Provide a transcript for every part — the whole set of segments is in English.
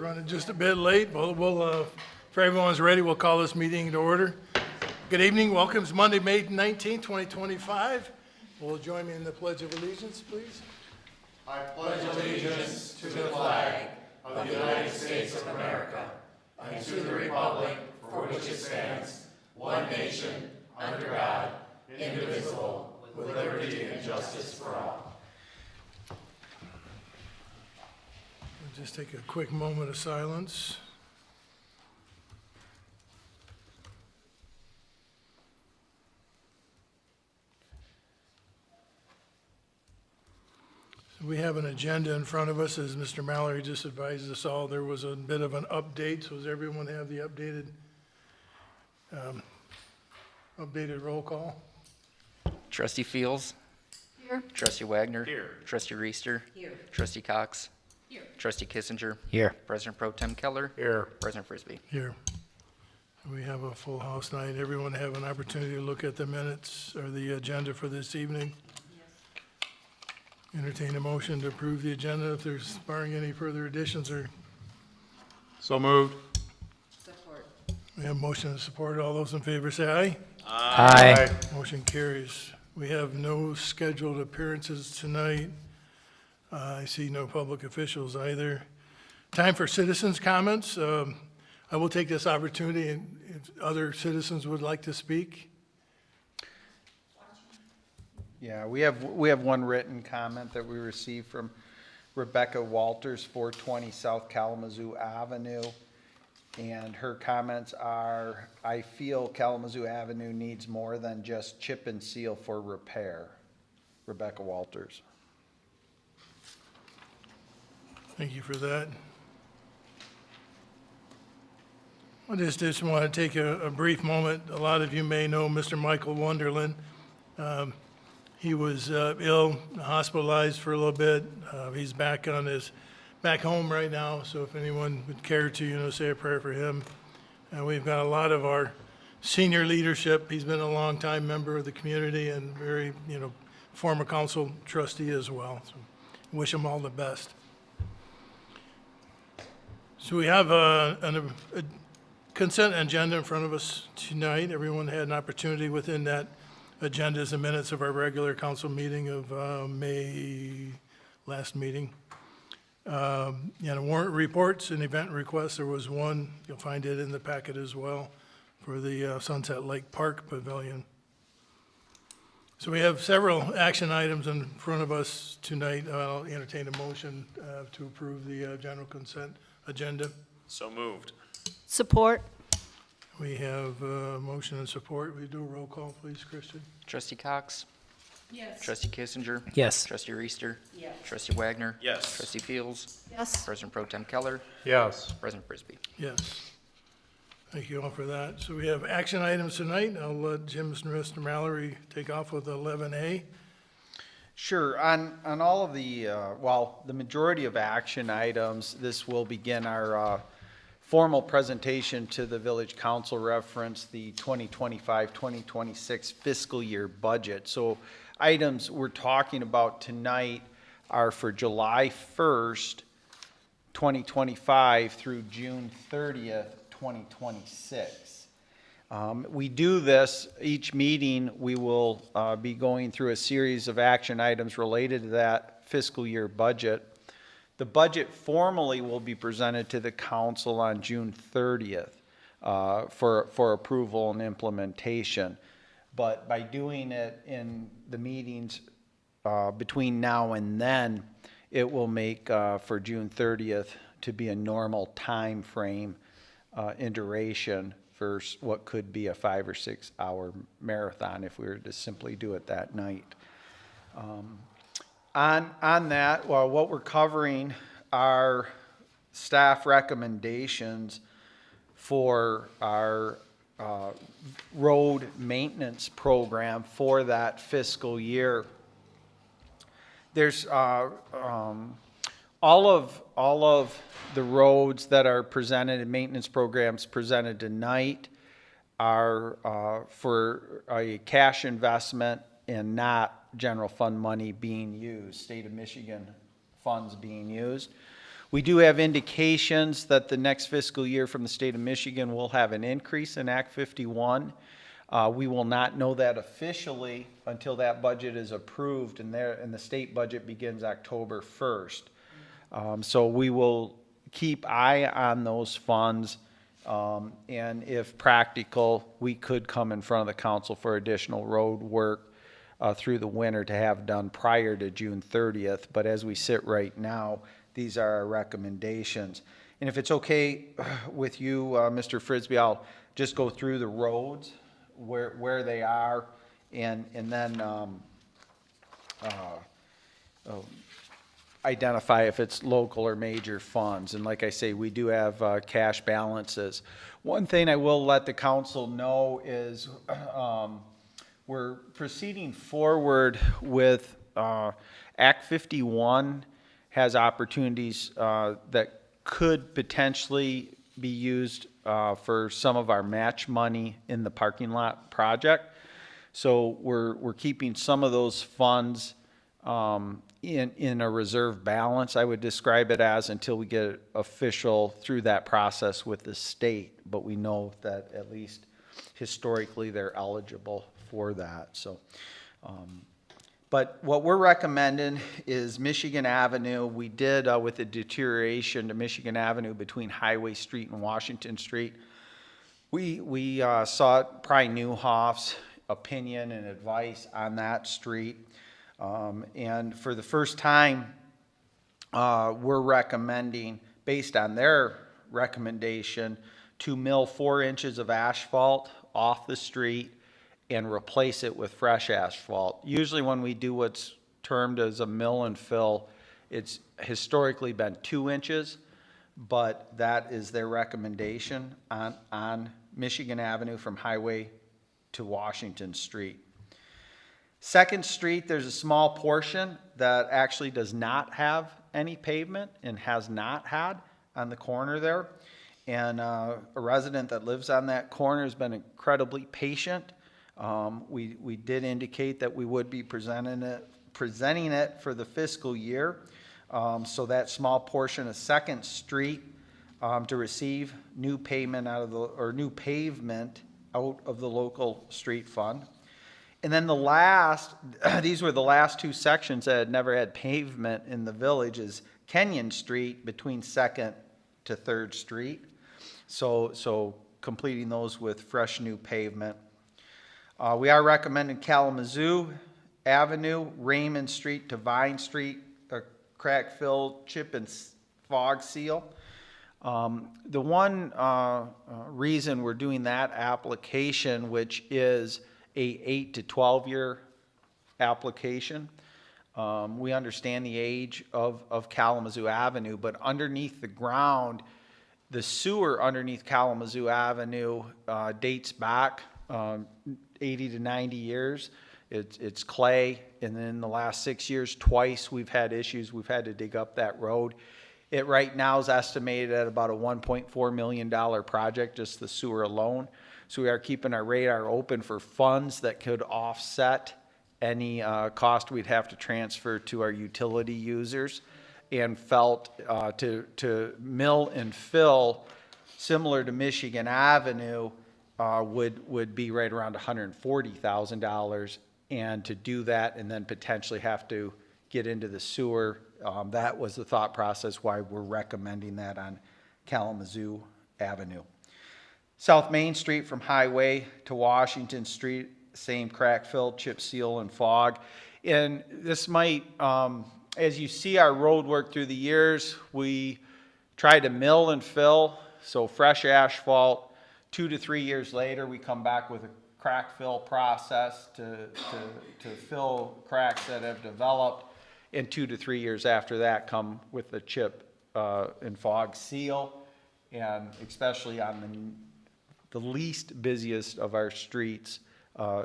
running just a bit late. If everyone's ready, we'll call this meeting to order. Good evening. Welcome. It's Monday, May 19, 2025. Will you join me in the Pledge of Allegiance, please? I pledge allegiance to the flag of the United States of America and to the republic for which it stands, one nation, under God, indivisible, with liberty and justice for all. We'll just take a quick moment of silence. We have an agenda in front of us, as Mr. Mallory just advised us all. There was a bit of an update, so does everyone have the updated roll call? Trustee Fields. Here. Trustee Wagner. Here. Trustee Reister. Here. Trustee Cox. Here. Trustee Kissinger. Here. President Pro Tem Keller. Here. President Frisbee. Here. We have a full house tonight. Everyone have an opportunity to look at the minutes or the agenda for this evening. Entertain a motion to approve the agenda if there's barring any further additions or. So moved. Support. We have motion and support. All those in favor say aye. Aye. Motion carries. We have no scheduled appearances tonight. I see no public officials either. Time for citizens' comments. I will take this opportunity, and if other citizens would like to speak. Yeah, we have one written comment that we received from Rebecca Walters, 420 South Kalamazoo Avenue. And her comments are, I feel Kalamazoo Avenue needs more than just chip and seal for repair. Rebecca Walters. Thank you for that. I just want to take a brief moment. A lot of you may know Mr. Michael Wonderland. He was ill, hospitalized for a little bit. He's back home right now, so if anyone would care to, say a prayer for him. And we've got a lot of our senior leadership. He's been a longtime member of the community and very, former council trustee as well. So wish him all the best. So we have a consent agenda in front of us tonight. Everyone had an opportunity within that agenda is the minutes of our regular council meeting of May last meeting. Warrant reports and event requests. There was one, you'll find it in the packet as well, for the Sunset Lake Park Pavilion. So we have several action items in front of us tonight. I'll entertain a motion to approve the general consent agenda. So moved. Support. We have motion and support. We do a roll call, please, Christian. Trustee Cox. Yes. Trustee Kissinger. Yes. Trustee Reister. Yes. Trustee Wagner. Yes. Trustee Fields. Yes. President Pro Tem Keller. Yes. President Frisbee. Yes. Thank you all for that. So we have action items tonight. I'll let Jim and Mr. Mallory take off with 11A. Sure. On all of the, the majority of action items, this will begin our formal presentation to the Village Council reference the 2025-2026 fiscal year budget. So items we're talking about tonight are for July 1st, 2025 through June 30th, 2026. We do this each meeting. We will be going through a series of action items related to that fiscal year budget. The budget formally will be presented to the council on June 30th for approval and implementation. But by doing it in the meetings between now and then, it will make for June 30th to be a normal time frame in duration for what could be a 5 or 6 hour marathon if we were to simply do it that night. On that, what we're covering are staff recommendations for our road maintenance program for that fiscal year. There's all of the roads that are presented in maintenance programs presented tonight are for a cash investment and not general fund money being used, state of Michigan funds being used. We do have indications that the next fiscal year from the state of Michigan will have an increase in Act 51. We will not know that officially until that budget is approved, and the state budget begins October 1st. So we will keep eye on those funds, and if practical, we could come in front of the council for additional road work through the winter to have done prior to June 30th. But as we sit right now, these are our recommendations. And if it's okay with you, Mr. Frisbee, I'll just go through the roads, where they are, and then identify if it's local or major funds. And like I say, we do have cash balances. One thing I will let the council know is we're proceeding forward with Act 51 has opportunities that could potentially be used for some of our match money in the parking lot project. So we're keeping some of those funds in a reserve balance, I would describe it as, until we get official through that process with the state. But we know that at least historically they're eligible for that. So, but what we're recommending is Michigan Avenue. We did with the deterioration to Michigan Avenue between Highway Street and Washington Street. We sought Pry Newhoff's opinion and advice on that street. And for the first time, we're recommending, based on their recommendation, to mill 4 inches of asphalt off the street and replace it with fresh asphalt. Usually when we do what's termed as a mill and fill, it's historically been 2 inches, but that is their recommendation on Michigan Avenue from Highway to Washington Street. 2nd Street, there's a small portion that actually does not have any pavement and has not had on the corner there. And a resident that lives on that corner has been incredibly patient. We did indicate that we would be presenting it for the fiscal year. So that small portion of 2nd Street to receive new pavement out of the local street fund. And then these were the last 2 sections that had never had pavement in the village, is Kenyon Street between 2nd to 3rd Street. So completing those with fresh new pavement. We are recommending Kalamazoo Avenue, Raymond Street to Vine Street, a crack fill, chip and fog seal. The one reason we're doing that application, which is a 8 to 12 year application. We understand the age of Kalamazoo Avenue, but underneath the ground, the sewer underneath Kalamazoo Avenue dates back 80 to 90 years. It's clay, and then in the last 6 years, twice we've had issues. We've had to dig up that road. It right now is estimated at about a $1.4 million project, just the sewer alone. So we are keeping our radar open for funds that could offset any cost we'd have to transfer to our utility users, and felt to mill and fill, similar to Michigan Avenue, would be right around $140,000. And to do that and then potentially have to get into the sewer, that was the thought process why we're recommending that on Kalamazoo Avenue. South Main Street from Highway to Washington Street, same crack fill, chip seal, and fog. And this might, as you see our road work through the years, we try to mill and fill, so fresh asphalt. 2 to 3 years later, we come back with a crack fill process to fill cracks that have developed. And 2 to 3 years after that, come with the chip and fog seal. And especially on the least busiest of our streets,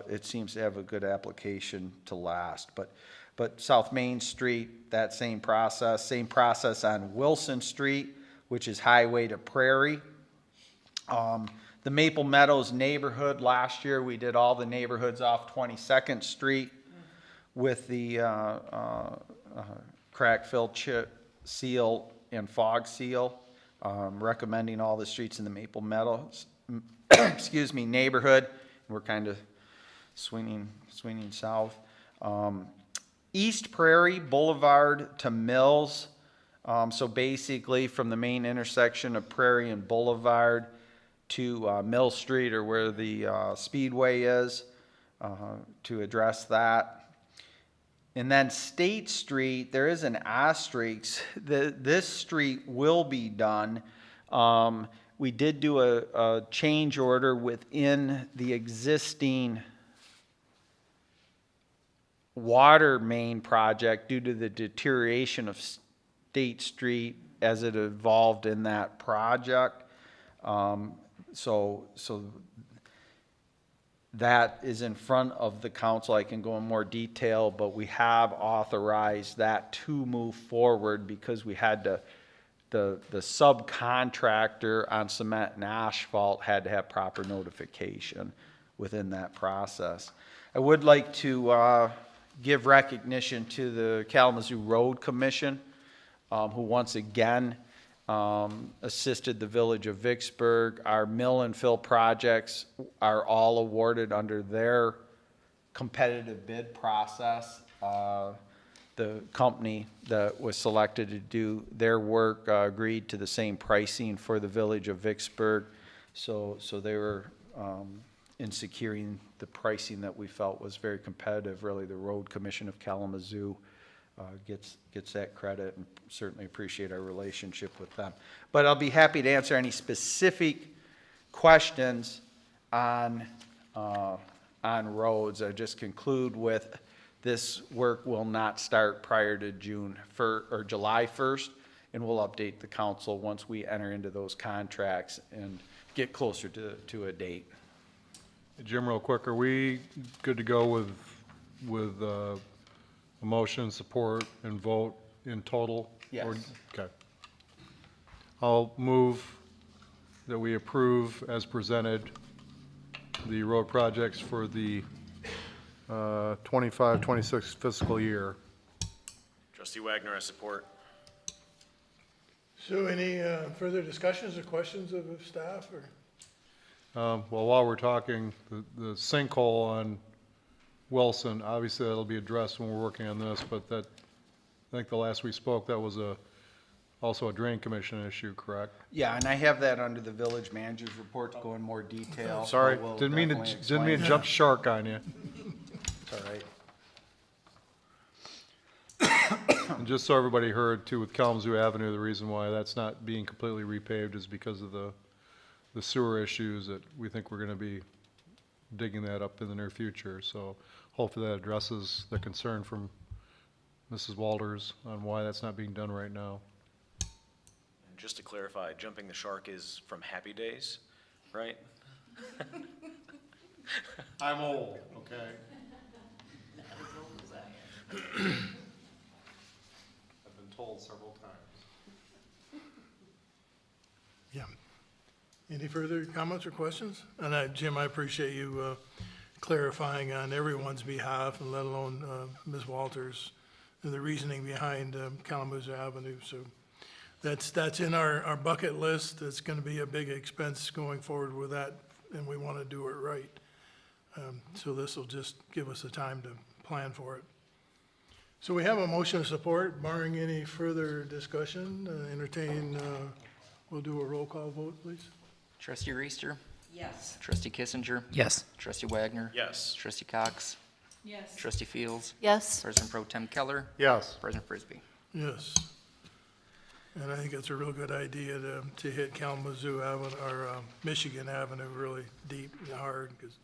it seems to have a good application to last. But South Main Street, that same process on Wilson Street, which is Highway to Prairie. The Maple Meadows neighborhood, last year we did all the neighborhoods off 22nd Street with the crack fill chip seal and fog seal, recommending all the streets in the Maple Meadows, excuse me, neighborhood. We're kind of swinging south. East Prairie Boulevard to Mills. So basically from the main intersection of Prairie and Boulevard to Mill Street, or where the Speedway is, to address that. And then State Street, there is an asterisk. This street will be done. We did do a change order within the existing water main project due to the deterioration of State Street as it evolved in that project. So that is in front of the council. I can go in more detail, but we have authorized that to move forward because we had to, the subcontractor on cement and asphalt had to have proper notification within that process. I would like to give recognition to the Kalamazoo Road Commission, who once again assisted the village of Vicksburg. Our mill and fill projects are all awarded under their competitive bid process. The company that was selected to do their work agreed to the same pricing for the village of Vicksburg. So they were in securing the pricing that we felt was very competitive. Really, the Road Commission of Kalamazoo gets that credit, and certainly appreciate our relationship with them. But I'll be happy to answer any specific questions on roads. I just conclude with this work will not start prior to July 1st, and we'll update the council once we enter into those contracts and get closer to a date. Jim, real quick, are we good to go with a motion, support, and vote in total? Yes. Okay. I'll move that we approve as presented the road projects for the 25-26 fiscal year. Trustee Wagner, I support. So any further discussions or questions of staff or? Well, while we're talking, the sinkhole on Wilson, obviously that'll be addressed when we're working on this, but that, I think the last we spoke, that was also a drain commission issue, correct? Yeah, and I have that under the village manager's report to go in more detail. Sorry, We'll didn't mean definitely to explain. jump shark on you. It's all right. And just so everybody heard too, with Kalamazoo Avenue, the reason why that's not being completely repaved is because of the sewer issues that we think we're gonna be digging that up in the near future. So hopefully that addresses the concern from Mrs. Walters on why that's not being done right now. And just to clarify, jumping the shark is from Happy Days, right? I'm old, okay? I've been told several times. Yeah. Any further comments or questions? And Jim, I appreciate you clarifying on everyone's behalf, and let alone Ms. Walters, the reasoning behind Kalamazoo Avenue. So that's in our bucket list. It's going to be a big expense going forward with that, and we want to do it right. So this will just give us the time to plan for it. So we have a motion of support. Barring any further discussion, we'll do a roll call vote, please. Trustee Reister. Yes. Trustee Kissinger. Yes. Trustee Wagner. Yes. Trustee Cox. Yes. Trustee Fields. Yes. President Pro Tem Keller. Yes. President Frisbee. Yes. And I think it's a real good idea to hit Kalamazoo Avenue, or Michigan Avenue really deep and hard, because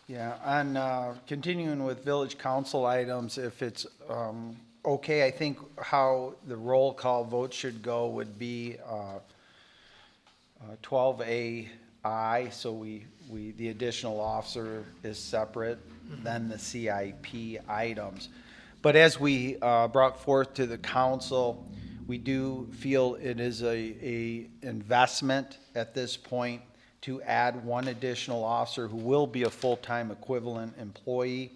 Yeah, on continuing with village council items, if it's okay, I think how the roll call vote should go would be 12AI, so the additional officer is separate, then the CIP items. But as we brought forth to the council, we do feel it is a investment at this point to add one additional officer who will be a full-time equivalent employee.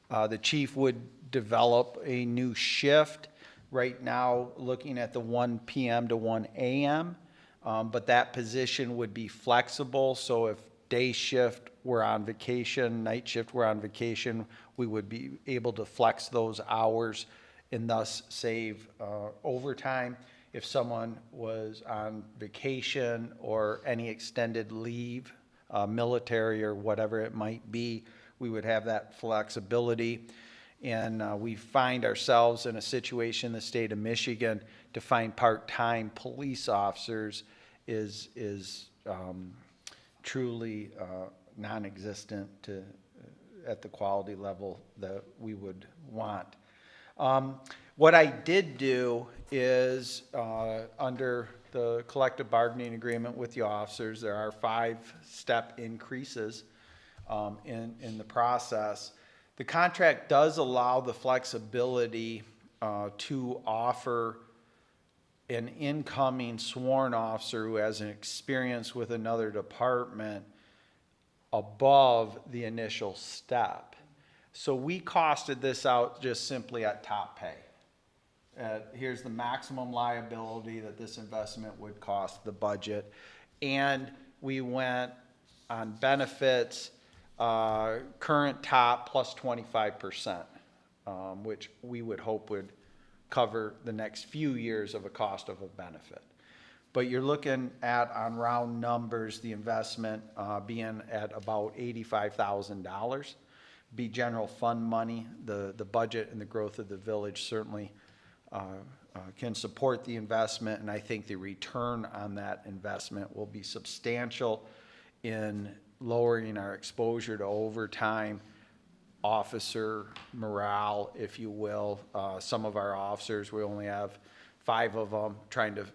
The chief would develop a new shift right now looking at the 1 PM to 1 AM. But that position would be flexible, so if day shift were on vacation, night shift were on vacation, we would be able to flex those hours and thus save overtime. If someone was on vacation or any extended leave, military or whatever it might be, we would have that flexibility. And we find ourselves in a situation in the state of Michigan to find part-time police officers is truly non-existent to, at the quality level that we would want. What I did do is, under the collective bargaining agreement with the officers, there are 5-step increases in the process. The contract does allow the flexibility to offer an incoming sworn officer who has an experience with another department above the initial step. So we costed this out just simply at top pay. Here's the maximum liability that this investment would cost the budget. And we went on benefits, current top plus 25%, which we would hope would cover the next few years of a cost of a benefit. But you're looking at, on round numbers, the investment being at about $85,000. Be general fund money. The budget and the growth of the village certainly can support the investment, and I think the return on that investment will be substantial in lowering our exposure to overtime, officer morale, if you will. Some of our officers, we only have 5 of them trying to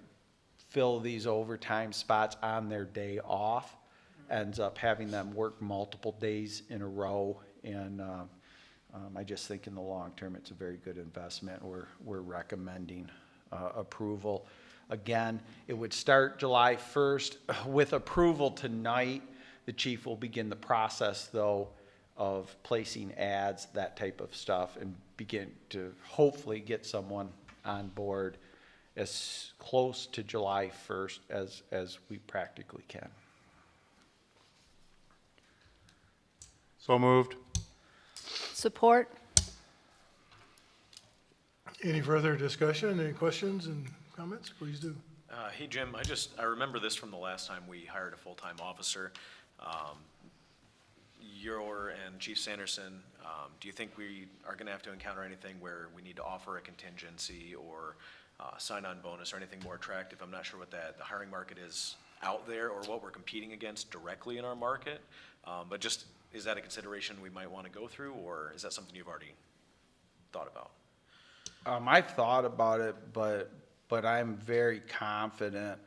fill these overtime spots on their day off, ends up having them work multiple days in a row. And I just think in the long term, it's a very good investment. We're recommending approval. Again, it would start July 1st. With approval tonight, the chief will begin the process, though, of placing ads, that type of stuff, and begin to hopefully get someone on board as close to July 1st as we practically can. So moved. Support. Any further discussion, any questions and comments? Please do. Hey, Jim, I remember this from the last time we hired a full-time officer. Your and Chief Sanderson, do you think we are going to have to encounter anything where we need to offer a contingency or sign-on bonus or anything more attractive? I'm not sure what the hiring market is out there or what we're competing against directly in our market, but just, is that a consideration we might want to go through, or is that something you've already thought about? I've thought about it, but I'm very confident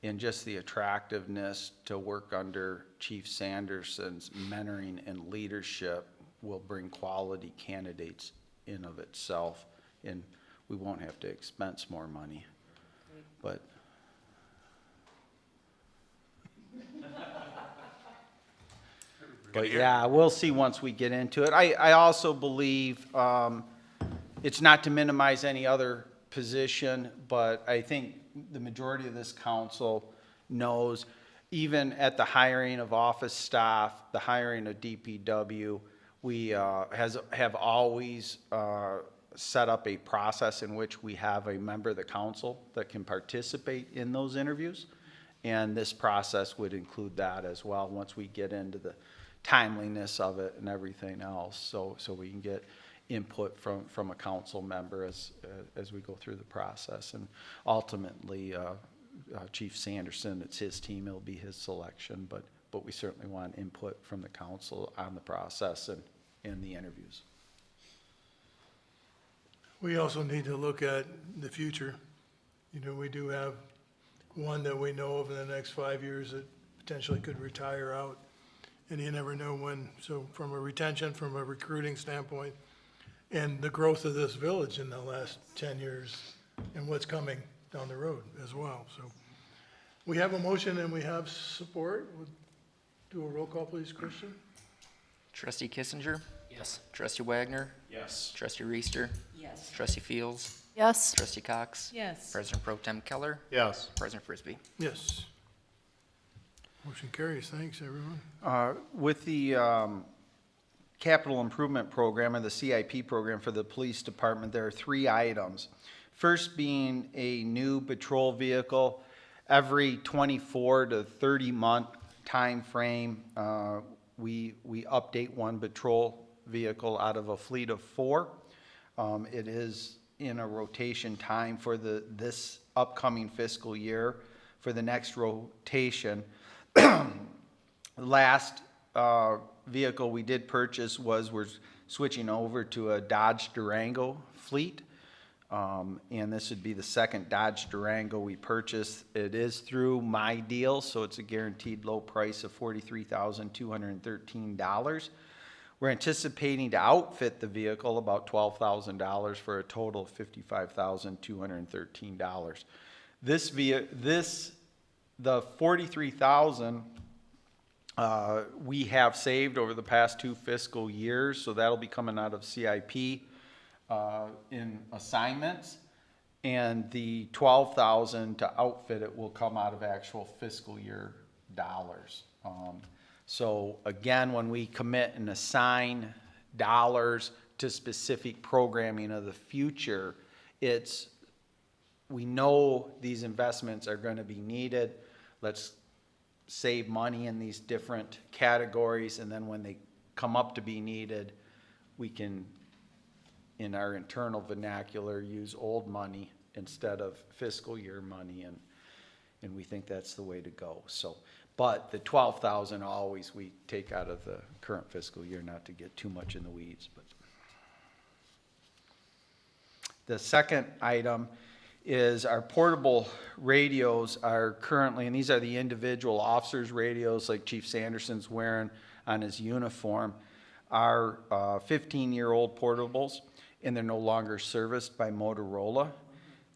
in just the attractiveness to work under Chief Sanderson's mentoring and leadership will bring quality candidates in of itself, and we won't have to expense more money. But yeah, we'll see once we get into it. I also believe it's not to minimize any other position, but I think the majority of this council knows, even at the hiring of office staff, the hiring of DPW, we have always set up a process in which we have a member of the council that can participate in those interviews. And this process would include that as well, once we get into the timeliness of it and everything else, so we can get input from a council member as we go through the process. And ultimately, Chief Sanderson, it's his team, it'll be his selection, but we certainly want input from the council on the process and the interviews. We also need to look at the future. You know, we do have one that we know of in the next 5 years that potentially could retire out, and you never know when. So from a retention, from a recruiting standpoint, and the growth of this village in the last 10 years and what's coming down the road as well. So we have a motion and we have support. We'll do a roll call, please, Christian. Trustee Kissinger? Yes. Trustee Wagner? Yes. Trustee Reister? Yes. Trustee Fields? Yes. Trustee Cox. Yes. President Pro Tem Keller. Yes. President Frisbee. Yes. Motion carries. Thanks, everyone. With the capital improvement program or the CIP program for the police department, there are 3 items. First being a new patrol vehicle. Every 24 to 30 month time frame, we update one patrol vehicle out of a fleet of 4. It is in a rotation time for this upcoming fiscal year. For the next rotation, last vehicle we did purchase we're switching over to a Dodge Durango fleet. And this would be the second Dodge Durango we purchased. It is through My Deal, so it's a guaranteed low price of $43,213. We're anticipating to outfit the vehicle about $12,000 for a total of $55,213. The $43,000 we have saved over the past 2 fiscal years, so that'll be coming out of CIP in assignments, and the $12,000 to outfit it will come out of actual fiscal year dollars. So again, when we commit and assign dollars to specific programming of the future, we know these investments are going to be needed. Let's save money in these different categories, and then when they come up to be needed, we can, in our internal vernacular, use old money instead of fiscal year money, and we think that's the way to go. So, but the $12,000 always we take out of the current fiscal year, not to get too much in the weeds. But the second item is our portable radios are currently, and these are the individual officers' radios like Chief Sanderson's wearing on his uniform, are 15-year-old portables, and they're no longer serviced by Motorola.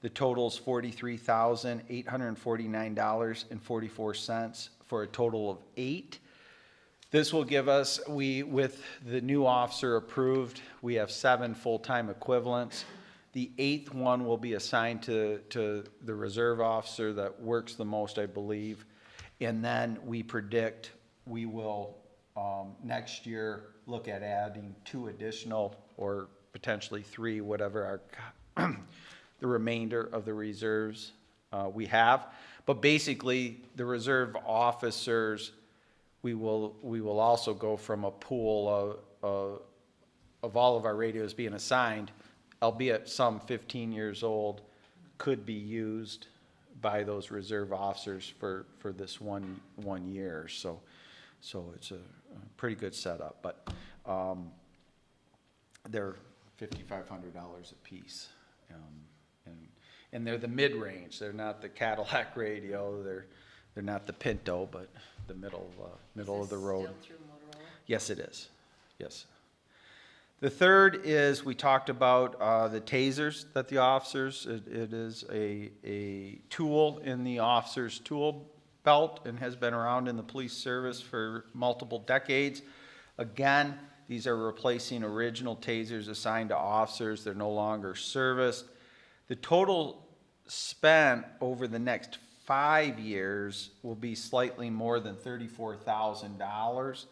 The total is $43,849.44 for a total of 8. This will give us, with the new officer approved, we have 7 full-time equivalents. The 8th one will be assigned to the reserve officer that works the most, I believe. And then we predict we will next year look at adding 2 additional, or potentially 3, whatever our the remainder of the reserves we have. But basically, the reserve officers, we will also go from a pool of all of our radios being assigned, albeit some 15 years old, could be used by those reserve officers for this one year. So it's a pretty good setup, but they're $5,500 a piece. And they're the mid-range. They're not the Cadillac radio. They're not the Pinto, but the middle of the road. Still through Motorola? Yes, it is. Yes. The third is, we talked about the tasers that the officers, it is a tool in the officer's tool belt and has been around in the police service for multiple decades. Again, these are replacing original tasers assigned to officers. They're no longer serviced. The total spent over the next 5 years will be slightly more than $34,000.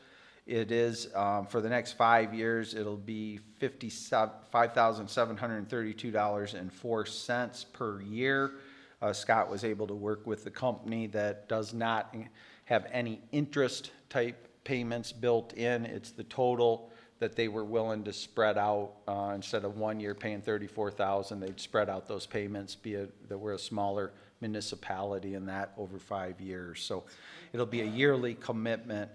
It is, for the next 5 years, it'll be $5,732.04 per year. Scott was able to work with the company that does not have any interest type payments built in. It's the total that they were willing to spread out. Instead of 1 year paying $34,000, they'd spread out those payments, be it that we're a smaller municipality, and that over 5 years. So it'll be a yearly commitment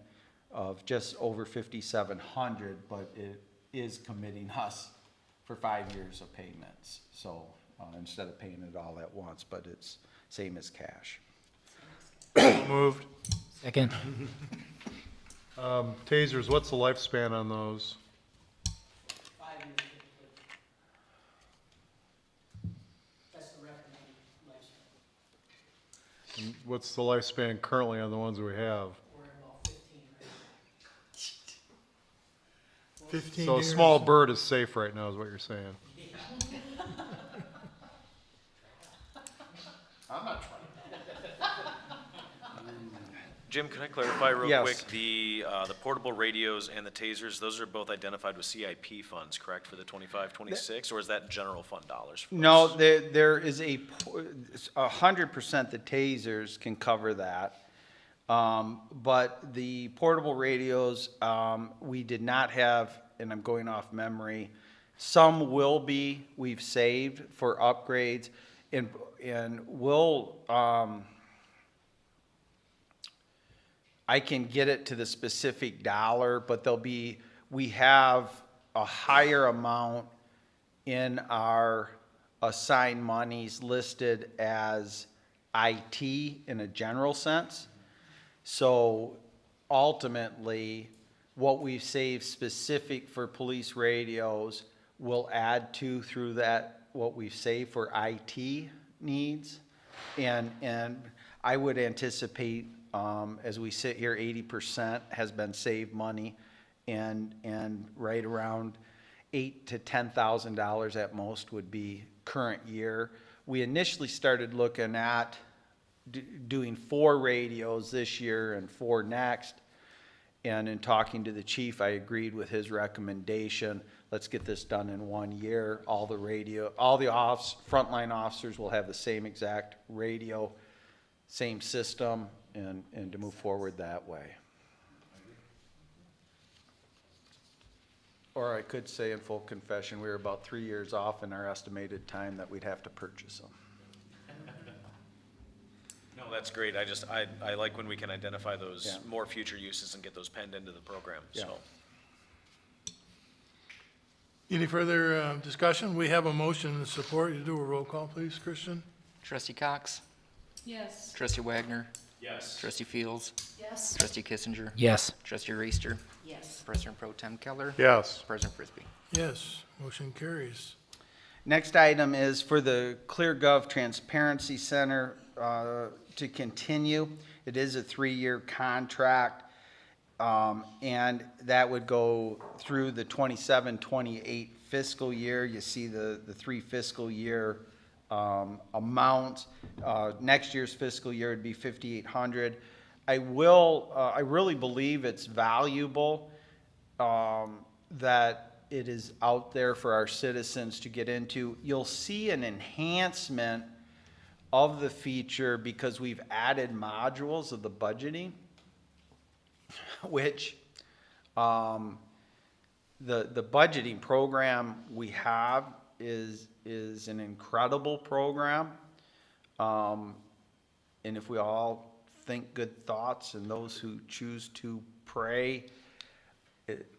of just over $5,700, but it is committing us for 5 years of payments. So instead of paying it all at once, but it's same as cash. Moved. Second. Tasers, what's the lifespan on those? 5 years. That's the recommended lifespan. And what's the lifespan currently on the ones that we have? We're at about 15 right 15 So a years. small bird is safe right now, is what you're saying. Jim, can I clarify real Yes. quick? The portable radios and the tasers, those are both identified with CIP funds, correct, for the 25, 26? Or is that general fund dollars? For No, those? there is 100% the tasers can cover that. But the portable radios, we did not have, and I'm going off memory, some will be, we've saved for upgrades, and we'll, I can get it to the specific dollar, but we have a higher amount in our assigned monies listed as IT in a general sense. So ultimately, what we've saved specific for police radios will add to through that, what we've saved for IT needs. And I would anticipate, as we sit here, 80% has been saved money, and right around $8,000 to $10,000 at most would be current year. We initially started looking at doing 4 radios this year and 4 next. And in talking to the chief, I agreed with his recommendation. Let's get this done in 1 year. All the frontline officers will have the same exact radio, same system, and to move forward that way. Or I could say in full confession, we were about 3 years off in our estimated time that we'd have to purchase them. No, that's great. I like when we can identify those Yeah. more future uses and get those penned into the program, Yeah. so. Any further discussion? We have a motion and support. You do a roll call, please, Christian? Trustee Cox. Yes. Trustee Wagner. Yes. Trustee Fields. Yes. Trustee Kissinger. Yes. Trustee Reister. Yes. President Pro Tem Keller. Yes. President Frisbee. Yes, motion carries. Next item is for the ClearGov Transparency Center to continue. It is a 3-year contract, and that would go through the 27-28 fiscal year. You see the 3 fiscal year amounts. Next year's fiscal year would be $5,800. I really believe it's valuable that it is out there for our citizens to get into. You'll see an enhancement of the feature because we've added modules of the budgeting, which the budgeting program we have is an incredible program. And if we all think good thoughts, and those who choose to pray,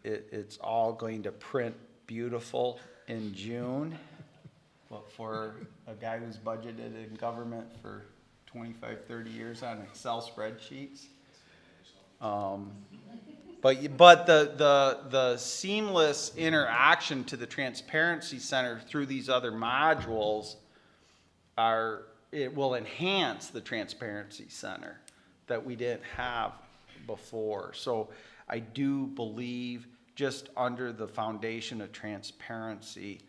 it's all going to print beautiful in June. But for a guy who's budgeted in government for 25, 30 years on Excel spreadsheets. But the seamless interaction to the Transparency Center through these other modules it will enhance the Transparency Center that we didn't have before. So I do believe just under the foundation of transparency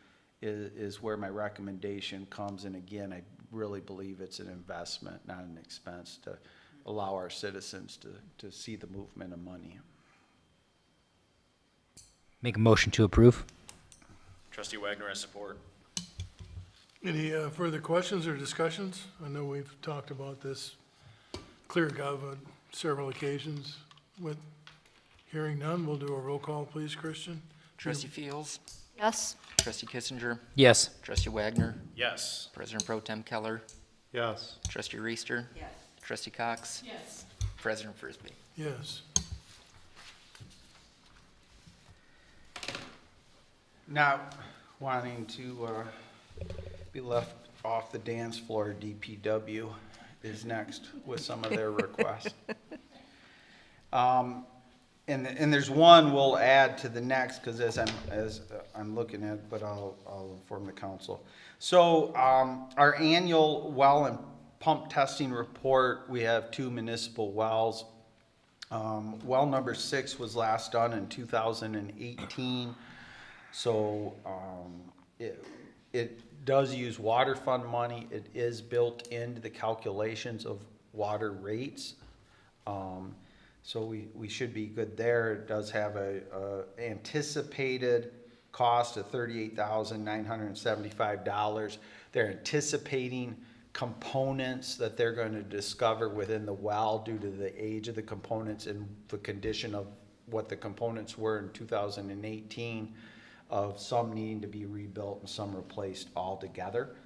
is where my recommendation comes. And again, I really believe it's an investment, not an expense, to allow our citizens to see the movement of money. Make a motion to approve. Trustee Wagner, I support. Any further questions or discussions? I know we've talked about this ClearGov on several occasions. With hearing none, we'll do a roll call, please, Christian? Trustee Fields. Yes. Trustee Kissinger. Yes. Trustee Wagner. Yes. President Pro Tem Keller. Yes. Trustee Reister. Yes. Trustee Cox. Yes. President Frisbee. Yes. Not wanting to be left off the dance floor, DPW is next with some of their requests. And there's one we'll add to the next, because as I'm looking at, but I'll inform the council. So our annual well and pump testing report, we have 2 municipal wells. Well number 6 was last done in 2018. So it does use water fund money. It is built into the calculations of water rates. So we should be good there. It does have a anticipated cost of $38,975. They're anticipating components that they're going to discover within the well due to the age of the components and the condition of what the components were in 2018, of some needing to be rebuilt and some replaced altogether.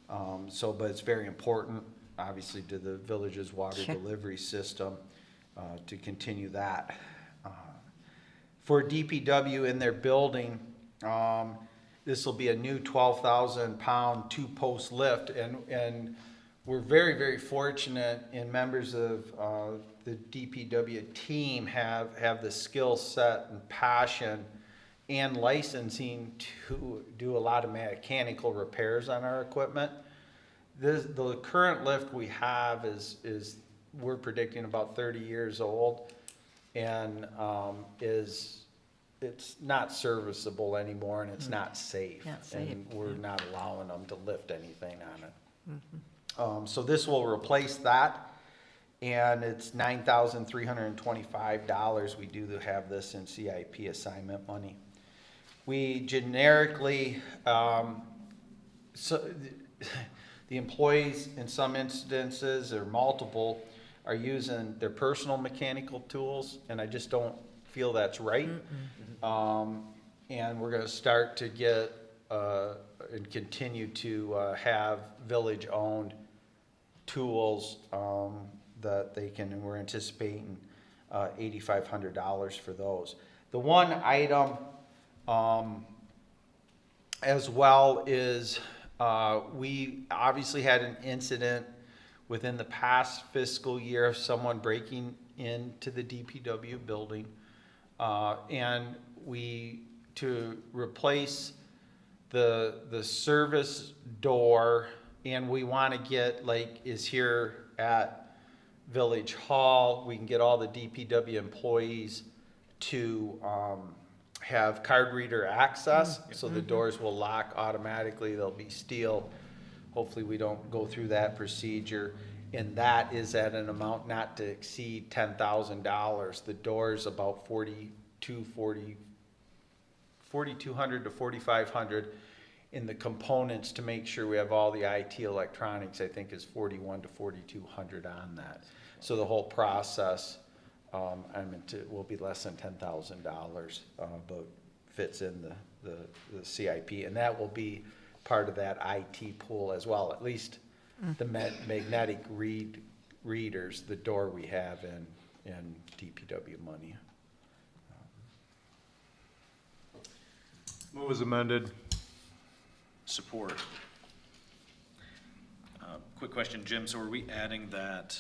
But it's very important, obviously, to the village's water delivery system to continue that. For DPW in their building, this will be a new 12,000-pound two-post lift, and we're very, very fortunate, and members of the DPW team have the skill set and passion and licensing to do a lot of mechanical repairs on our equipment. The current lift we have is we're predicting about 30 years old, and it's not serviceable anymore, and it's not safe. Not safe, And we're not allowing them to lift anything on it. So this will replace that, and it's $9,325. We do have this in CIP assignment money. We generically, the employees in some instances, or multiple, are using their personal mechanical tools, and I just don't feel that's right. And we're gonna start to get, and continue to have village-owned tools that they can, and we're anticipating $8,500 for those. The one item as well is we obviously had an incident within the past fiscal year of someone breaking into the DPW building. And to replace the service door, and we want to get, like is here at Village Hall, we can get all the DPW employees to have card reader access, so the doors will lock automatically. They'll be steel. Hopefully we don't go through that procedure. And that is at an amount not to exceed $10,000. The door's about $4,200 to $4,500. In the components to make sure we have all the IT electronics, I think is $4,100 to $4,200 on that. So the whole process, will be less than $10,000, but fits in the CIP, and that will be part of that IT pool as well. At least the magnetic readers, the door we have in DPW money. Move as amended. Support. Quick question, Jim, so are we adding that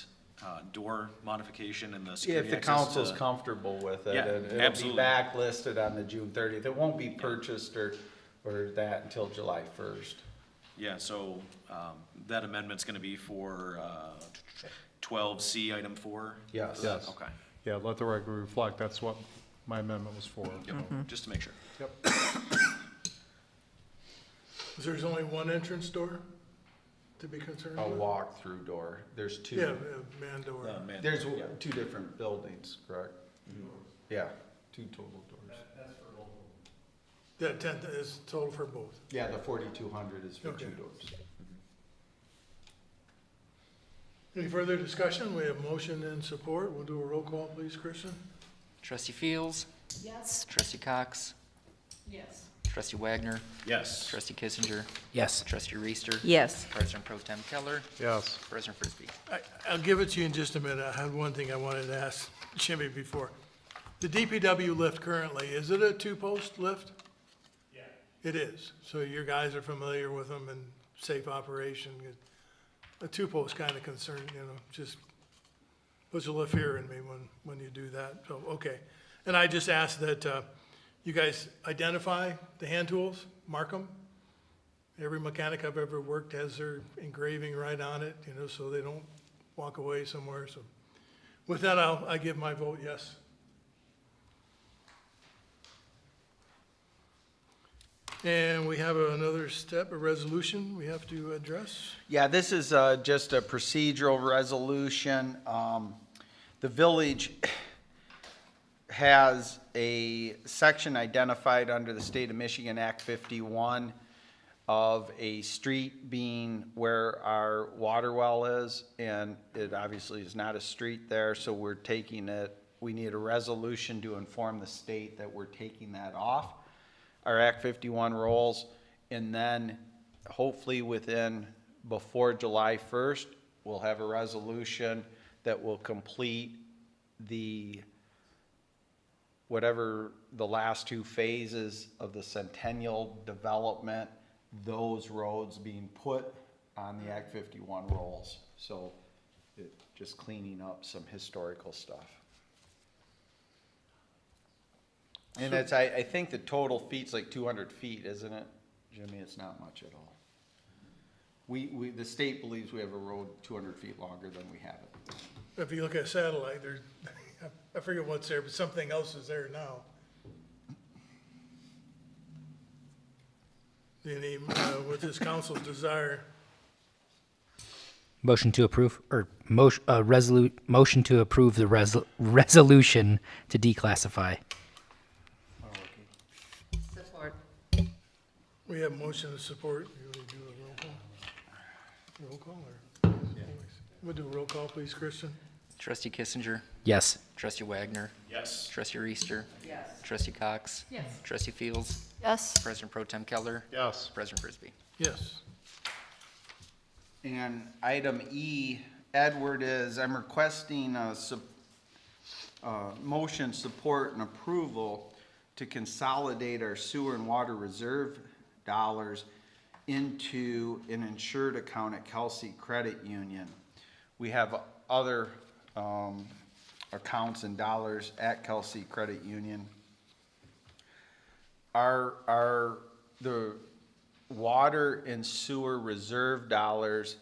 door modification in the If security the access council's to- comfortable with it, Yeah, and it'll be absolutely. backlisted on the June 30th. It won't be purchased or that until July 1st. Yeah, so that amendment's gonna be for 12C, item 4? Yes. Yes. Okay, Yeah, let the record reflect, that's what my amendment was for. yep, just to make sure. There's only one entrance door to be concerned A with? walk-through door. There's two. Yeah, man door. Man, There's two different buildings, correct? Yeah, two total doors. That 10 is total for both. Yeah, the 4,200 is for Okay. two doors. Any further discussion? We have motion and support. We'll do a roll call, please, Kristen. Trustee Fields, Yes. Trustee Cox, Yes. Trustee Wagner, Yes. Trustee Kissinger, Yes. Trustee Reister. Yes. President Pro Tem Keller, Yes. President Frisbee. I'll give it to you in just a minute. I had one thing I wanted to ask Jimmy before. The DPW lift currently, is it a two-post lift? Yeah. It is. So your guys are familiar with them and safe operation. A two-post kind of concern, just puts a lift fear in me when you do that. So, okay. And I just ask that you guys identify the hand tools, mark them. Every mechanic I've ever worked has their engraving right on it, so they don't walk away somewhere. So with that, I give my vote yes. And we have another step, a resolution we have to address. Yeah, this is just a procedural resolution. The village has a section identified under the State of Michigan Act 51 of a street being where our water well is, and it obviously is not a street there, so we're taking it, we need a resolution to inform the state that we're taking that off our Act 51 rolls, and then hopefully before July 1st, we'll have a resolution that will complete whatever the last two phases of the Centennial development, those roads being put on the Act 51 rolls. So just cleaning up some historical stuff. And it's, I think the total feet's like 200 feet, isn't it, Jimmy? It's not much at all. The state believes we have a road 200 feet longer than we have it. If you look at satellite, there's, I forget what's there, but something else is there now. Any, what's this council's desire? Motion to approve, or motion to approve the resolution to declassify. Support. We have motion and support. You want to do a roll call? Roll call, or? We'll do a roll call, please, Kristen. Trustee Kissinger. Yes. Trustee Wagner. Yes. Trustee Reister. Yes. Trustee Cox. Yes. Trustee Fields. Yes. President Pro Tem Keller. Yes. President Frisbee. Yes. And item E, Edward, I'm requesting motion, support, and approval to consolidate our sewer and water reserve dollars into an insured account at Kelsey Credit Union. We have other accounts and dollars at Kelsey Credit Union. The water and sewer reserve dollars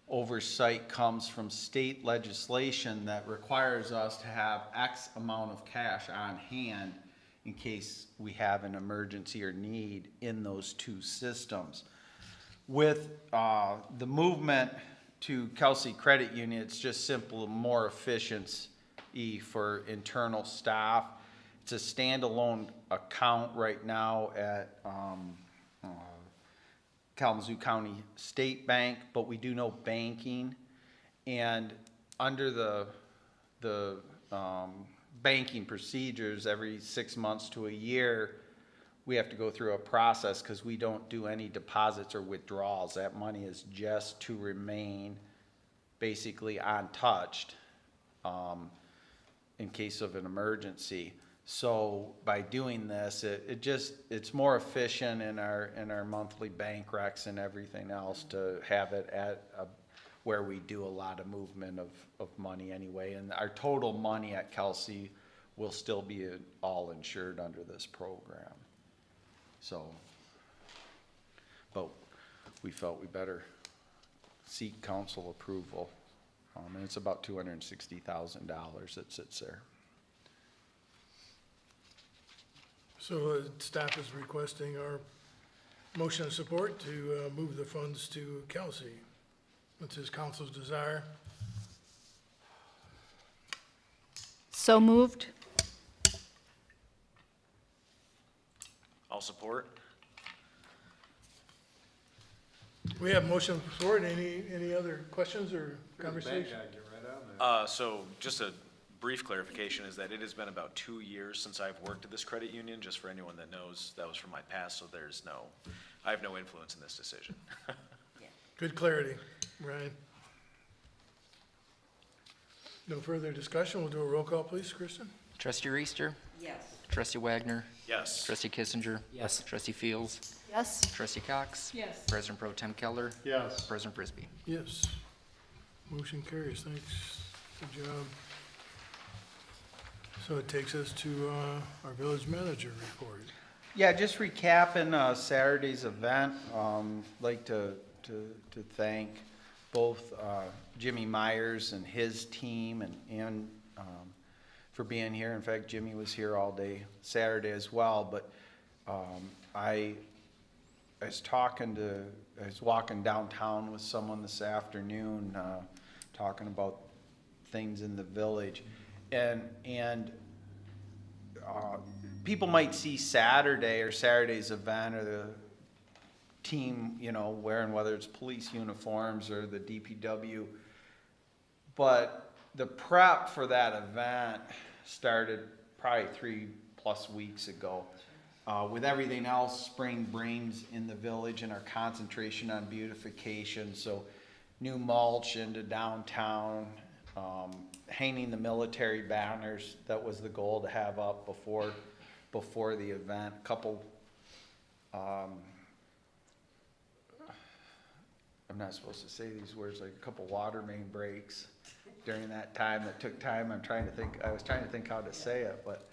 oversight comes from state legislation that requires us to have X amount of cash on hand in case we have an emergency or need in those two systems. With the movement to Kelsey Credit Union, it's just simple, more efficiency for internal staff. It's a standalone account right now at Kalamazoo County State Bank, but we do no banking. And under the banking procedures, every 6 months to a year, we have to go through a process because we don't do any deposits or withdrawals. That money is just to remain basically untouched in case of an emergency. So by doing this, it's more efficient in our monthly bank recs and everything else to have it at where we do a lot of movement of money anyway. And our total money at Kelsey will still be all insured under this program. So, but we felt we better seek council approval. And it's about $260,000 that sits there. So staff is requesting our motion and support to move the funds to Kelsey. What's his council's desire? So moved. I'll support. We have motion and support. Any other questions or conversation? So just a brief clarification is that it has been about 2 years since I've worked at this credit union, just for anyone that knows, that was from my past, so I have no influence in this decision. Good clarity, Brian. No further discussion. We'll do a roll call, please, Kristen. Trustee Reister. Yes. Trustee Wagner. Yes. Trustee Kissinger. Yes. Trustee Fields. Yes. Trustee Cox. Yes. President Pro Tem Keller. Yes. President Frisbee. Yes. Motion carries. Thanks. Good job. So it takes us to our village manager report. Yeah, just recapping Saturday's event. Like to thank both Jimmy Myers and his team and for being here. In fact, Jimmy was here all day Saturday as well. But I I was walking downtown with someone this afternoon, talking about things in the village. And people might see Saturday or Saturday's event or the team, you know, wearing, whether it's police uniforms or the DPW. But the prep for that event started probably 3+ weeks ago. With everything else spring brings in the village and our concentration on beautification, so new mulch into downtown, hanging the military banners, that was the goal to have up before the event. A couple, I'm not supposed to say these words, like a couple water main breaks during that time. It took time. I was trying to think how to say it, but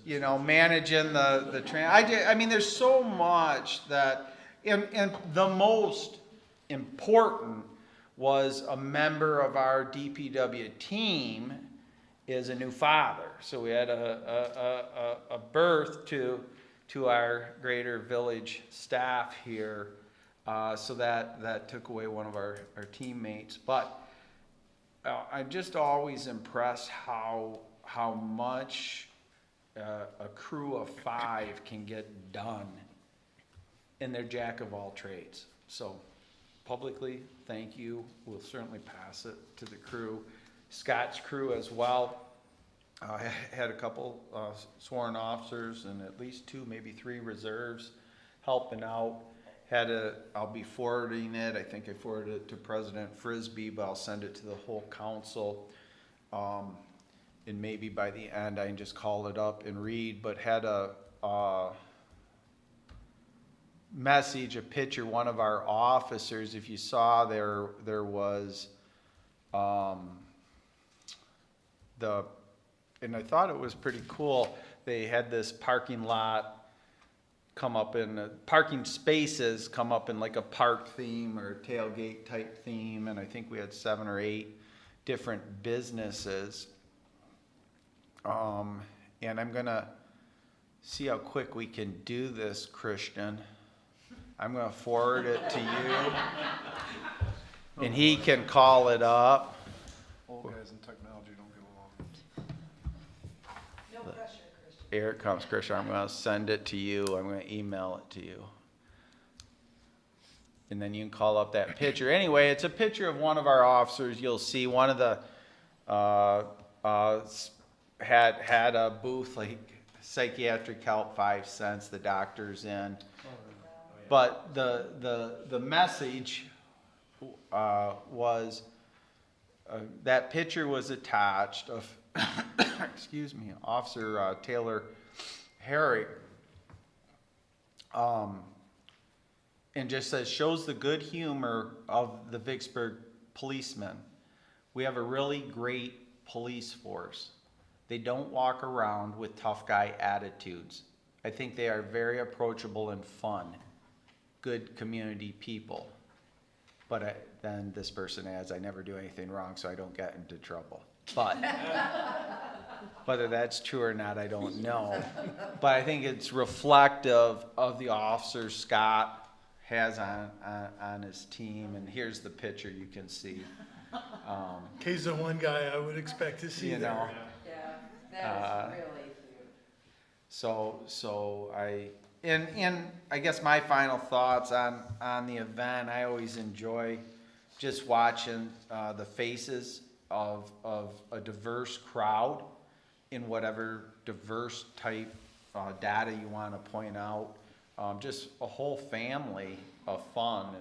you know, managing the train. I mean, there's so much that, and the most important was a member of our DPW team is a new father. So we had a birth to our greater village staff here. So that took away one of our teammates. But I'm just always impressed how much a crew of 5 can get done, and they're jack of all trades. So publicly, thank you. We'll certainly pass it to the crew. Scott's crew as well. I had a couple sworn officers and at least 2, maybe 3 reserves helping out. I'll be forwarding it. I think I forwarded it to President Frisbee, but I'll send it to the whole council. And maybe by the end I can just call it up and read, but had a message, a picture, one of our officers, if you saw there was and I thought it was pretty cool. They had this parking lot come up in parking spaces come up in like a park theme or tailgate type theme, and I think we had 7 or 8 different businesses. And I'm gonna see how quick we can do this, Christian. I'm gonna forward it to you, and he can call it up. Old guys in technology don't get along. No pressure, Christian. Here it comes, Christian. I'm gonna send it to you. I'm gonna email it to you. And then you can call up that picture. Anyway, it's a picture of one of our officers. You'll see one of the had a booth, like psychiatric help, 5 cents, the doctor's in. But the message was, that picture was attached of, excuse me, Officer Taylor Harry, and just says, shows the good humor of the Vicksburg policemen. We have a really great police force. They don't walk around with tough guy attitudes. I think they are very approachable and fun, good community people. But then this person adds, I never do anything wrong, so I don't get into trouble. But whether that's true or not, I don't know. But I think it's reflective of the officers Scott has on his team. And here's the picture you can see. He's the one guy I would expect to see You there. know. That is really cute. So I guess my final thoughts on the event, I always enjoy just watching the faces of a diverse crowd in whatever diverse type data you want to point out. Just a whole family of fun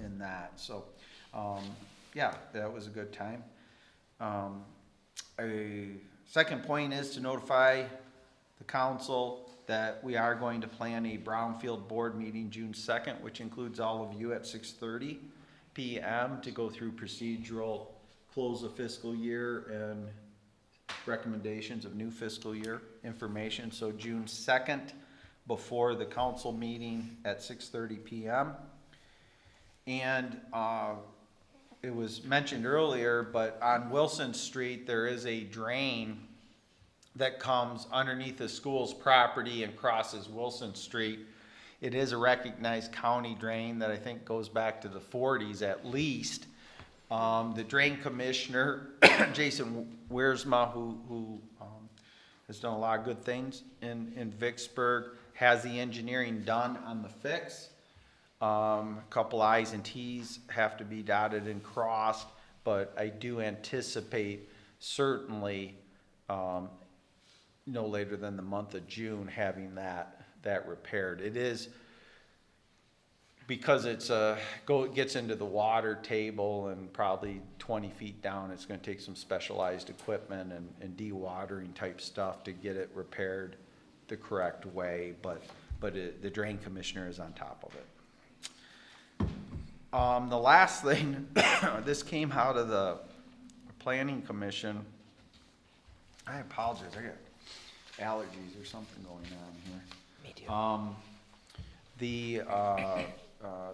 in that. So yeah, that was a good time. A second point is to notify the council that we are going to plan a Brownfield board meeting June 2nd, which includes all of you at 6:30 p.m. to go through procedural close of fiscal year and recommendations of new fiscal year information. So June 2nd before the council meeting at 6:30 p.m. And it was mentioned earlier, but on Wilson Street, there is a drain that comes underneath the school's property and crosses Wilson Street. It is a recognized county drain that I think goes back to the 40s at least. The drain commissioner, Jason Wiersma, who has done a lot of good things in Vicksburg, has the engineering done on the fix. A couple I's and T's have to be dotted and crossed, but I do anticipate certainly no later than the month of June having that repaired. It is, because it's gets into the water table and probably 20 feet down, it's going to take some specialized equipment and dewatering type stuff to get it repaired the correct way, but the drain commissioner is on top of it. The last thing, this came out of the planning commission. I apologize, I got allergies or something going on here. Me too.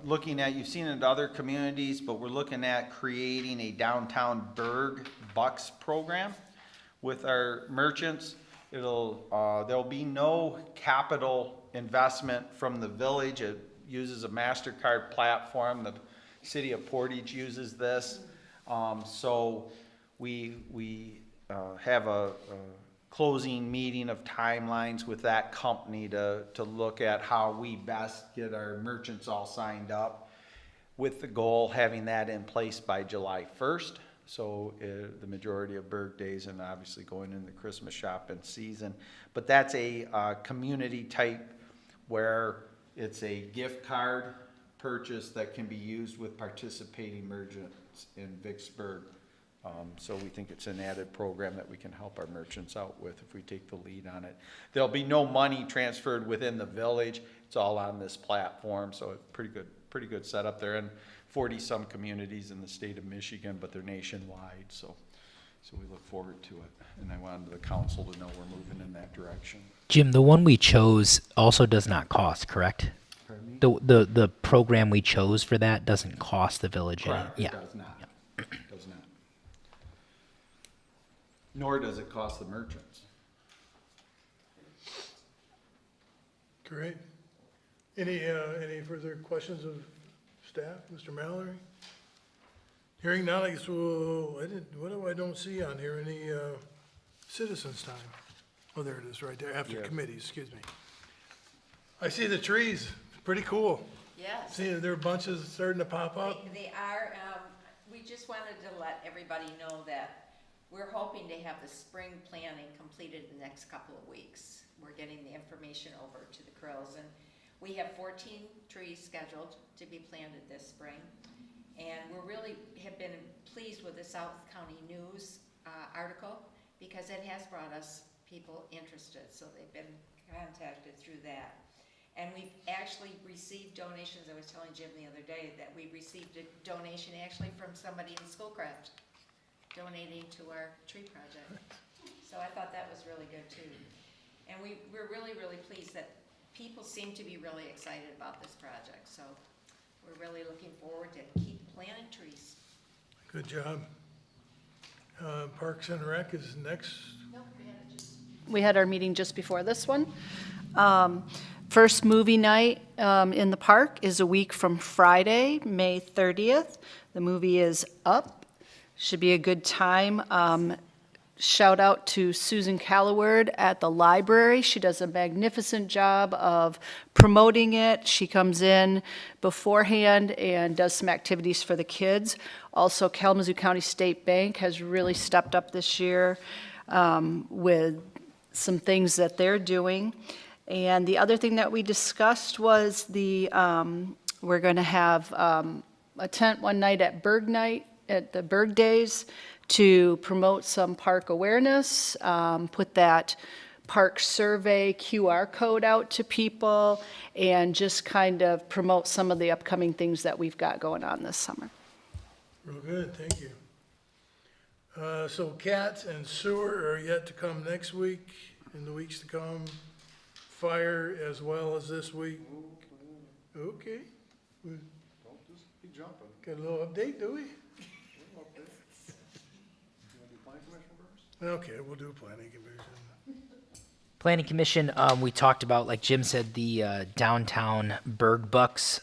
Looking at, you've seen it in other communities, but we're looking at creating a downtown Berg Bucks program with our merchants. There'll be no capital investment from the village. It uses a MasterCard platform. The city of Portage uses this. So we have a closing meeting of timelines with that company to look at how we best get our merchants all signed up, with the goal having that in place by July 1st. So the majority of Berg days, and obviously going into the Christmas shopping season. But that's a community type where it's a gift card purchase that can be used with participating merchants in Vicksburg. So we think it's an added program that we can help our merchants out with if we take the lead on it. There'll be no money transferred within the village. It's all on this platform, so it's pretty good setup there. And 40-some communities in the state of Michigan, but they're nationwide, so we look forward to it. And I wanted the council to know we're moving in that direction. Jim, the one we chose also does not cost, correct? Pardon me? The program we chose for that doesn't cost the village any. Correct, it does not. It does not. Nor does it cost the merchants. Great. Any further questions of staff? Mr. Mallory? Hearing none, I guess I don't see on here any citizens' time. Oh, there it is, right there, after Yeah. committees, excuse me. I see the trees, pretty cool. Yes, See, there are bunches starting to pop up. they are. We just wanted to let everybody know that we're hoping to have the spring planning completed in the next couple of weeks. We're getting the information over to the Krills, and we have 14 trees scheduled to be planted this spring. And we really have been pleased with the South County News article, because it has brought us people interested, so they've been contacted through that. And we've actually received donations. I was telling Jim the other day that we received a donation actually from somebody in Schoolcraft donating to our tree project. So I thought that was really good too. And we're really, really pleased that people seem to be really excited about this project. So we're really looking forward to keep planting trees. Good job. Parks and Rec is next. We had our meeting just before this one. First movie night in the park is a week from Friday, May 30th. The movie is Up. Should be a good time. Shout out to Susan Calloward at the library. She does a magnificent job of promoting it. She comes in beforehand and does some activities for the kids. Also, Kalamazoo County State Bank has really stepped up this year with some things that they're doing. And the other thing that we discussed was we're going to have a tent one night at Berg Night, at the Berg Days, to promote some park awareness, put that park survey QR code out to people, and just kind of promote some of the upcoming things that we've got going on this summer. Real good, thank you. So cats and sewer are yet to come next week, in the weeks to come. Fire as well as this week. Okay. Don't just be jumping. Got a little update, do we? You want to do planning commission first? Okay, we'll do planning commission. Planning Commission, we talked about, like Jim said, the downtown Berg Bucks,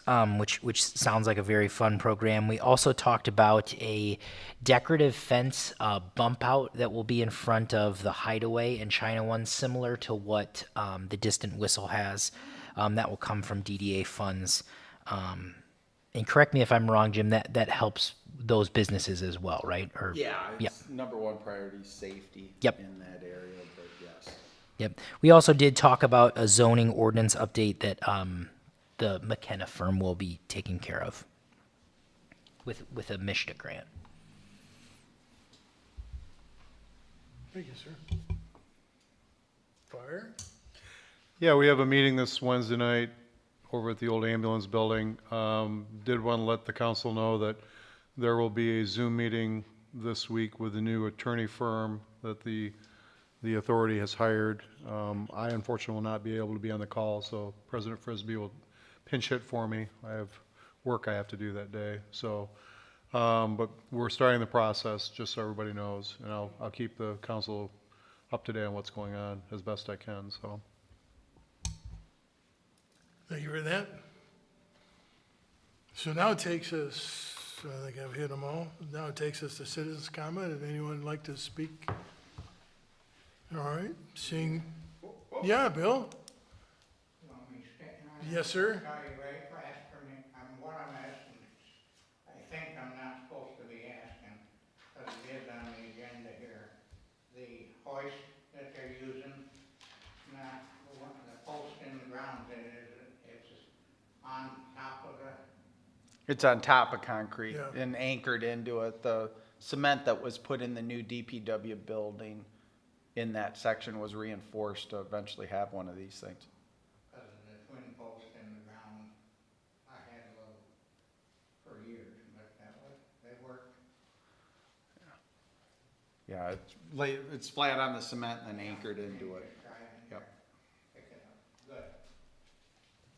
which sounds like a very fun program. We also talked about a decorative fence bump out that will be in front of the Hideaway and China One, similar to what the Distant Whistle has. That will come from DDA funds. And correct me if I'm wrong, Jim, that helps those businesses as well, right? Or, Yeah, Yep. it's number one priority, safety. Yep. In that area, but yes. Yep. We also did talk about a zoning ordinance update that the McKenna firm will be taking care of with a MISHDA grant. Thank you, sir. Fire? Yeah, we have a meeting this Wednesday night over at the old ambulance building. Did want to let the council know that there will be a Zoom meeting this week with the new attorney firm that the authority has hired. I unfortunately will not be able to be on the call, so President Frisbee will pinch hit for me. I have work I have to do that day, so, but we're starting the process, just so everybody knows, and I'll keep the council up to date on what's going on as best I can, so. Thank you for that. So now it takes us, I think I've hit them all. Now it takes us to citizens' comment. If anyone would like to speak? All right, seeing, yeah, Bill? Yes, sir. Are you ready for asking me? What I'm asking, I think I'm not supposed to be asking, but it is on the agenda here. The hoist that they're using, not the post in the ground, it's on top of the, It's on top of concrete Yeah. and anchored into it. The cement that was put in the new DPW building in that section was reinforced to eventually have one of these things. because of the twin post in the ground. I had a little for years, but they worked. Yeah, it's flat on the cement and then anchored into it. Try it and Yep. pick it up. Good.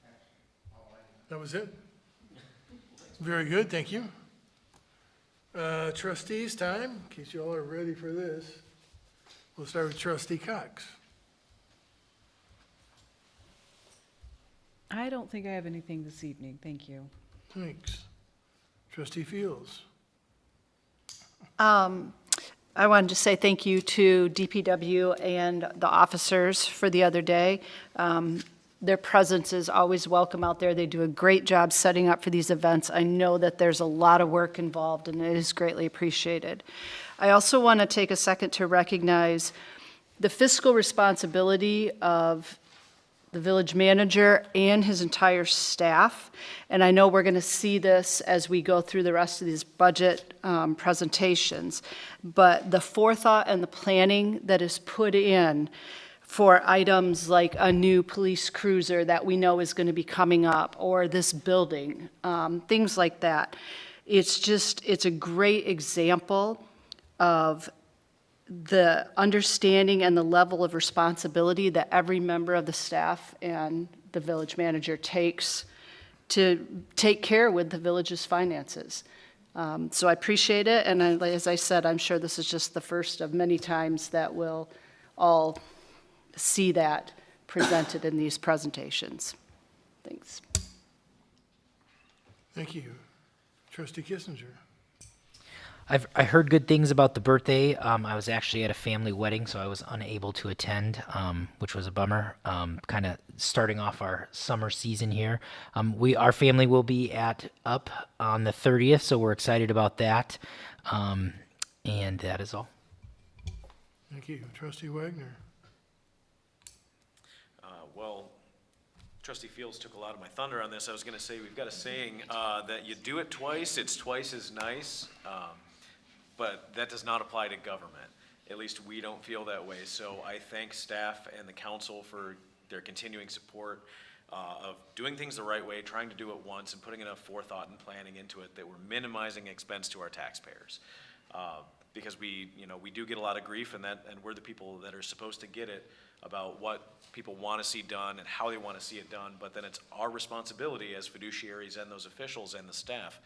That's all I know. That was it? Very good, thank you. Trustees, time, in case you all are ready for this. We'll start with Trustee Cox. I don't think I have anything this evening, thank you. Thanks. Trustee Fields. I wanted to say thank you to DPW and the officers for the other day. Their presence is always welcome out there. They do a great job setting up for these events. I know that there's a lot of work involved, and it is greatly appreciated. I also want to take a second to recognize the fiscal responsibility of the village manager and his entire staff. And I know we're going to see this as we go through the rest of these budget presentations. But the forethought and the planning that is put in for items like a new police cruiser that we know is going to be coming up, or this building, things like that. It's a great example of the understanding and the level of responsibility that every member of the staff and the village manager takes to take care with the village's finances. So I appreciate it, and as I said, I'm sure this is just the first of many times that we'll all see that presented in these presentations. Thanks. Thank you. Trustee Kissinger. I heard good things about the birthday. I was actually at a family wedding, so I was unable to attend, which was a bummer. Kind of starting off our summer season here. Our family will be up on the 30th, so we're excited about that. And that is all. Thank you. Trustee Wagner. Well, Trustee Fields took a lot of my thunder on this. I was going to say, we've got a saying that you do it twice, it's twice as nice, but that does not apply to government. At least we don't feel that way. So I thank staff and the council for their continuing support of doing things the right way, trying to do it once, and putting enough forethought and planning into it that we're minimizing expense to our taxpayers. Because we do get a lot of grief, and we're the people that are supposed to get it about what people want to see done and how they want to see it done. But then it's our responsibility as fiduciaries and those officials and the staff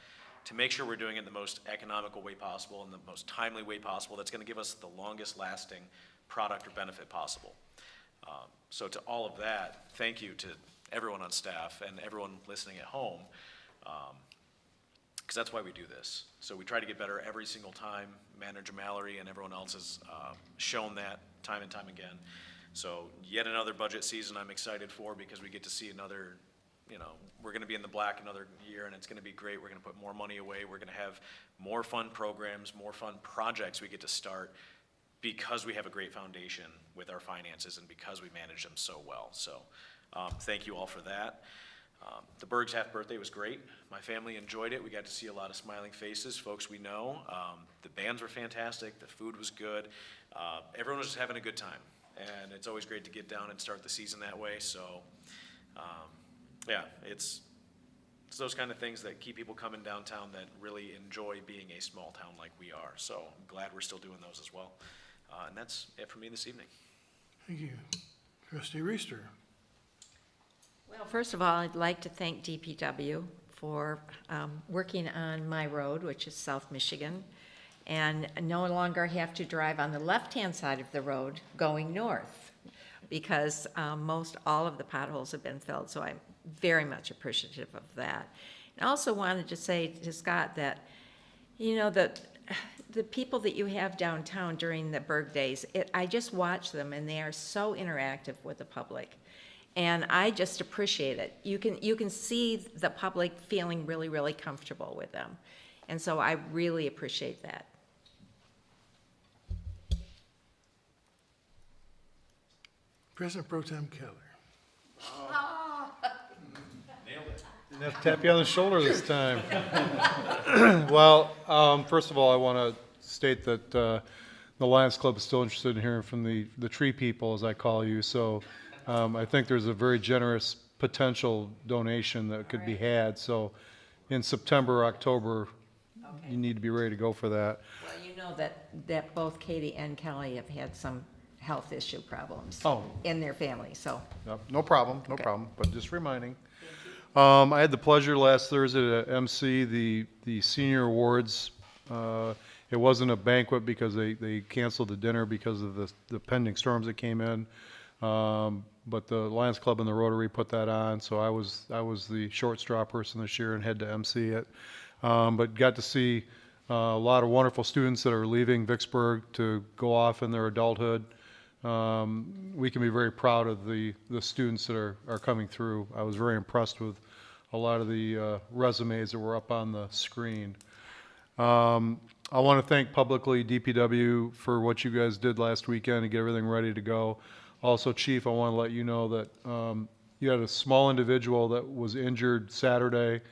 to make sure we're doing it in the most economical way possible and the most timely way possible that's going to give us the longest lasting product or benefit possible. So to all of that, thank you to everyone on staff and everyone listening at home, because that's why we do this. So we try to get better every single time. Manager Mallory and everyone else has shown that time and time again. So yet another budget season I'm excited for, because we get to see another, we're gonna be in the black another year, and it's gonna be great. We're gonna put more money away. We're gonna have more fun programs, more fun projects we get to start, because we have a great foundation with our finances and because we manage them so well. So thank you all for that. The Berg's half birthday was great. My family enjoyed it. We got to see a lot of smiling faces, folks we know. The bands were fantastic. The food was good. Everyone was just having a good time. And it's always great to get down and start the season that way. So, yeah, it's those kind of things that keep people coming downtown that really enjoy being a small town like we are. So I'm glad we're still doing those as well. And that's it for me this evening. Thank you. Trustee Reister. Well, first of all, I'd like to thank DPW for working on my road, which is South Michigan, and no longer have to drive on the left-hand side of the road going north, because most all of the potholes have been filled, so I'm very much appreciative of that. And I also wanted to say to Scott that, the people that you have downtown during the Berg Days, I just watch them, and they are so interactive with the public. And I just appreciate it. You can see the public feeling really, really comfortable with them. And so I really appreciate that. President Pro Tem Keller. Didn't have to tap you on the shoulder this time. Well, first of all, I want to state that the Lions Club is still interested in hearing from the tree people, as I call you. So I think there's a very generous potential donation that could be had. So in September, October, you need to be ready to go for that. Well, you know that both Katie and Kelly have had some health issue problems in their family, so. No problem, no problem, but just reminding. I had the pleasure last Thursday to MC the senior awards. It wasn't a banquet because they canceled the dinner because of the pending storms that came in. But the Lions Club and the Rotary put that on, so I was the short straw person this year and had to MC it. But got to see a lot of wonderful students that are leaving Vicksburg to go off in their adulthood. We can be very proud of the students that are coming through. I was very impressed with a lot of the resumes that were up on the screen. I want to thank publicly DPW for what you guys did last weekend to get everything ready to go. Also, Chief, I want to let you know that you had a small individual that was injured Saturday,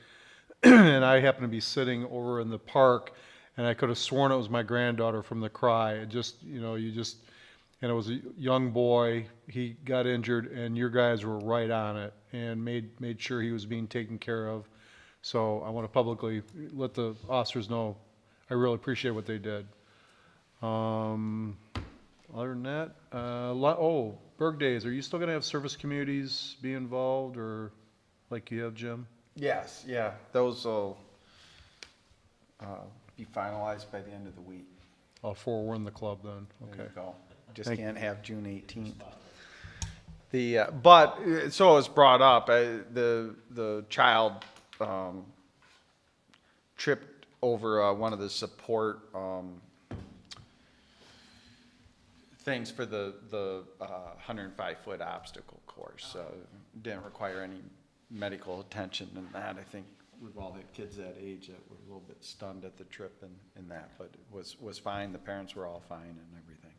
and I happened to be sitting over in the park, and I could have sworn it was my granddaughter from the cry. It just, and it was a young boy. He got injured, and your guys were right on it and made sure he was being taken care of. So I want to publicly let the officers know I really appreciate what they did. Other than that, Berg Days, are you still going to have service communities be involved, or like you have, Jim? Yes, yeah, those will be finalized by the end of the week. I'll forewarn the club then, There okay. you go. Just Thank- can't have June 18th. But, so it was brought up, the child tripped over one of the support things for the 105-foot obstacle course. Didn't require any medical attention in that. I think with all the kids that age that were a little bit stunned at the trip and that, but it was fine. The parents were all fine and everything.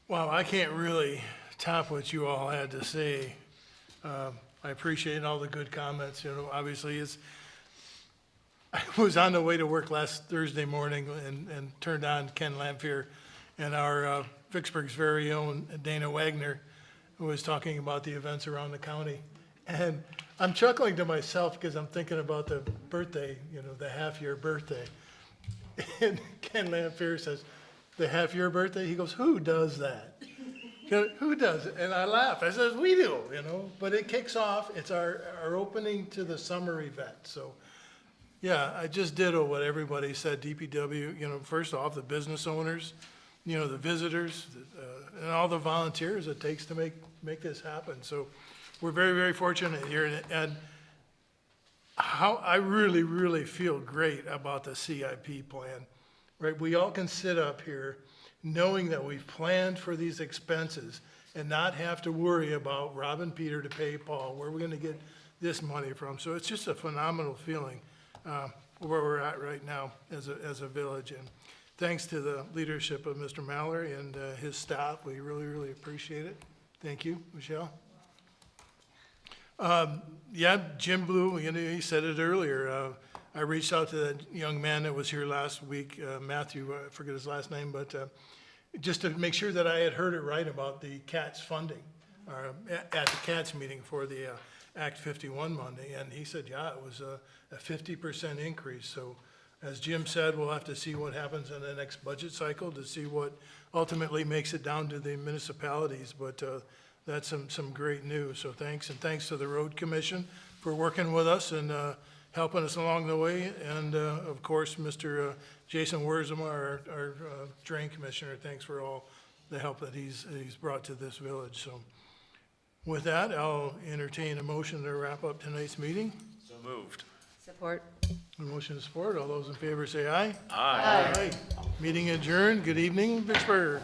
Wow, I can't really top what you all had to say. I appreciate all the good comments. Obviously, I was on the way to work last Thursday morning and turned on Ken Lamphere, and our Vicksburg's very own Dana Wagner was talking about the events around the county. And I'm chuckling to myself because I'm thinking about the birthday, the half-year birthday. And Ken Lamphere says, the half-year birthday? He goes, who does that? Who does it? And I laugh. I says, we do, But it kicks off. It's our opening to the summer event. So, yeah, I just ditto what everybody said. DPW, first off, the business owners, the visitors, and all the volunteers it takes to make this happen. So we're very, very fortunate here, and how I really, really feel great about the CIP plan, right? We all can sit up here knowing that we've planned for these expenses and not have to worry about robbing Peter to pay Paul, where we're gonna get this money from. So it's just a phenomenal feeling, where we're at right now as a village. And thanks to the leadership of Mr. Mallory and his staff, we really, really appreciate it. Thank you, Michelle. Yeah, Jim Blue, he said it earlier. I reached out to that young man that was here last week, Matthew, I forget his last name, but just to make sure that I had heard it right about the CATS funding, at the CATS meeting for the Act 51 Monday. And he said, yeah, it was a 50% increase. So as Jim said, we'll have to see what happens in the next budget cycle to see what ultimately makes it down to the municipalities. But that's some great news. So thanks, and thanks to the Road Commission for working with us and helping us along the way. And of course, Mr. Jason Wurzema, our Drain Commissioner, thanks for all the help that he's brought to this village. So with that, I'll entertain a motion to wrap up tonight's meeting. So moved. Support. A motion to support. All those in favor say aye. Aye. Aye. Meeting adjourned. Good evening, Vicksburg.